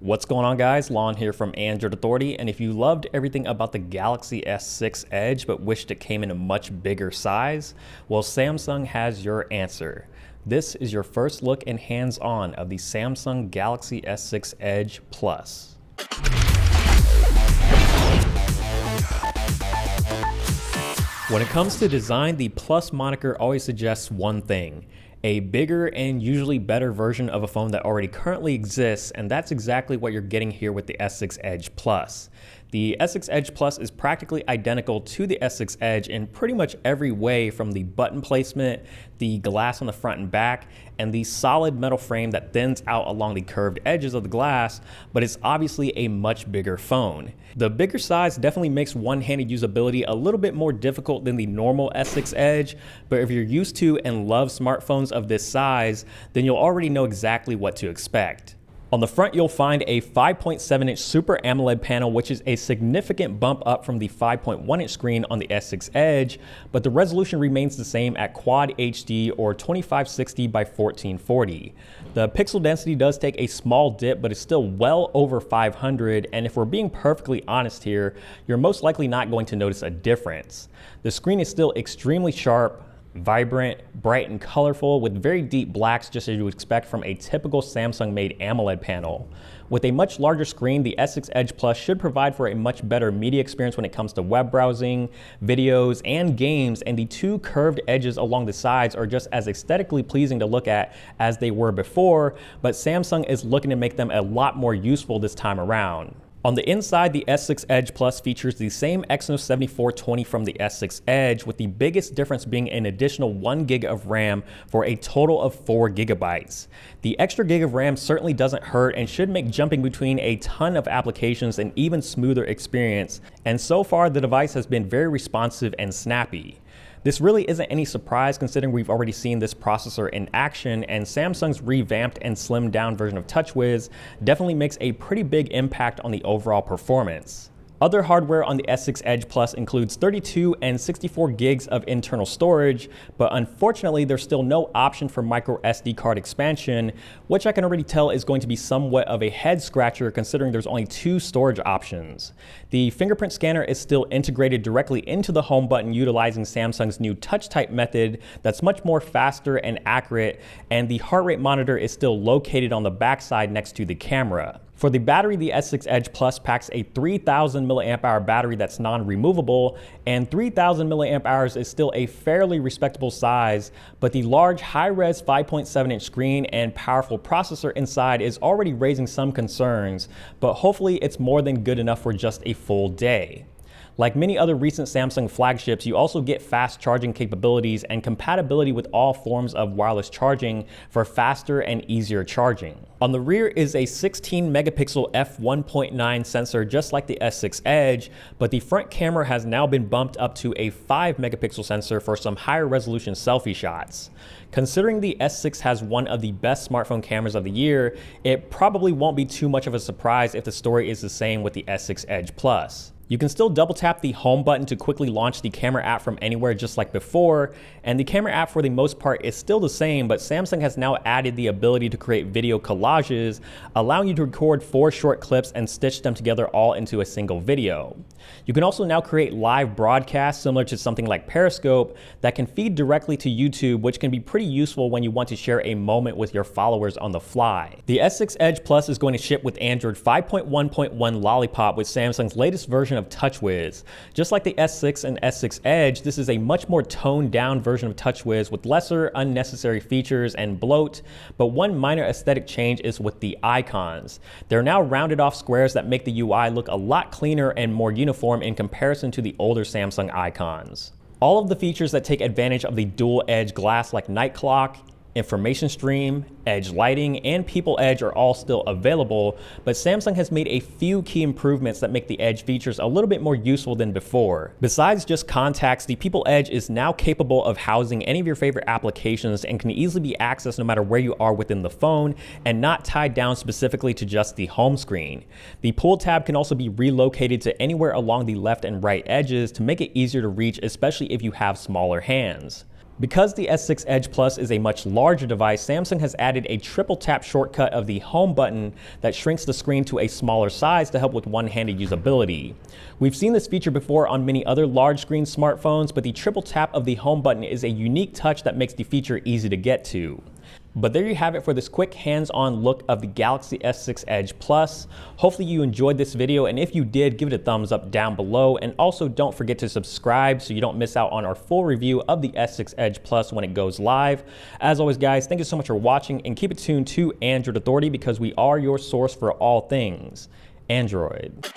What's going on, guys? Lon here from Android Authority, and if you loved everything about the Galaxy S6 Edge but wished it came in a much bigger size, well, Samsung has your answer. This is your first look and hands-on of the Samsung Galaxy S6 Edge Plus. When it comes to design, the Plus moniker always suggests one thing: a bigger and usually better version of a phone that already currently exists, and that's exactly what you're getting here with the S6 Edge Plus. The S6 Edge Plus is practically identical to the S6 Edge in pretty much every way, from the button placement, the glass on the front and back, and the solid metal frame that thins out along the curved edges of the glass, but it's obviously a much bigger phone. The bigger size definitely makes one-handed usability a little bit more difficult than the normal S6 Edge, but if you're used to and love smartphones of this size, then you'll already know exactly what to expect. On the front, you'll find a 5.7-inch Super AMOLED panel, which is a significant bump up from the 5.1-inch screen on the S6 Edge, but the resolution remains the same at Quad HD or 2560 by 1440. The pixel density does take a small dip, but it's still well over 500, and if we're being perfectly honest here, you're most likely not going to notice a difference. The screen is still extremely sharp, vibrant, bright, and colorful, with very deep blacks, just as you would expect from a typical Samsung-made AMOLED panel. With a much larger screen, the S6 Edge Plus should provide for a much better media experience when it comes to web browsing, videos, and games, and the two curved edges along the sides are just as aesthetically pleasing to look at as they were before, but Samsung is looking to make them a lot more useful this time around. On the inside, the S6 Edge Plus features the same Exynos 7420 from the S6 Edge, with the biggest difference being an additional 1 gig of RAM for a total of 4 gigabytes. The extra gig of RAM certainly doesn't hurt and should make jumping between a ton of applications an even smoother experience, and so far the device has been very responsive and snappy. This really isn't any surprise, considering we've already seen this processor in action, and Samsung's revamped and slimmed down version of Touchwiz definitely makes a pretty big impact on the overall performance. Other hardware on the S6 Edge Plus includes 32 and 64 gigs of internal storage, but unfortunately there's still no option for micro SD card expansion, which I can already tell is going to be somewhat of a head scratcher considering there's only 2 storage options. The Fingerprint Scanner is still integrated directly into the home button utilizing Samsung's new touch type method that's much more faster and accurate, and the heart rate monitor is still located on the backside next to the camera. For the battery, the S6 Edge Plus packs a 3000 mAh battery that's non-removable, and 3000 mAh is still a fairly respectable size, but the large high-res 5.7-inch screen and powerful processor inside is already raising some concerns, but hopefully it's more than good enough for just a full day. Like many other recent Samsung flagships, you also get fast charging capabilities and compatibility with all forms of wireless charging for faster and easier charging. On the rear is a 16 megapixel f1.9 sensor, just like the S6 Edge, but the front camera has now been bumped up to a 5 megapixel sensor for some higher resolution selfie shots. Considering the S6 has one of the best smartphone cameras of the year, it probably won't be too much of a surprise if the story is the same with the S6 Edge Plus. You can still double tap the home button to quickly launch the camera app from anywhere, just like before, and the camera app for the most part is still the same, but Samsung has now added the ability to create video collages, allowing you to record 4 short clips and stitch them together all into a single video. You can also now create live broadcasts similar to something like Periscope that can feed directly to YouTube, which can be pretty useful when you want to share a moment with your followers on the fly. The S6 Edge Plus is going to ship with Android 5.1.1 Lollipop with Samsung's latest version of Touchwiz. Just like the S6 and S6 Edge, this is a much more toned down version of Touchwiz with lesser unnecessary features and bloat, but one minor aesthetic change is with the icons. They're now rounded off squares that make the UI look a lot cleaner and more uniform in comparison to the older Samsung icons. All of the features that take advantage of the dual edge glass, like night clock, information stream, edge lighting, and people edge, are all still available, but Samsung has made a few key improvements that make the edge features a little bit more useful than before. Besides just contacts, the people edge is now capable of housing any of your favorite applications and can easily be accessed no matter where you are within the phone and not tied down specifically to just the home screen. The pull tab can also be relocated to anywhere along the left and right edges to make it easier to reach, especially if you have smaller hands. Because the S6 Edge Plus is a much larger device, Samsung has added a triple tap shortcut of the home button that shrinks the screen to a smaller size to help with one-handed usability. We've seen this feature before on many other large screen smartphones, but the triple tap of the home button is a unique touch that makes the feature easy to get to. But there you have it for this quick hands-on look of the Galaxy S6 Edge Plus. Hopefully you enjoyed this video, and if you did, give it a thumbs up down below, and also don't forget to subscribe so you don't miss out on our full review of the S6 Edge Plus when it goes live. As always guys, thank you so much for watching, and keep it tuned to Android Authority because we are your source for all things Android.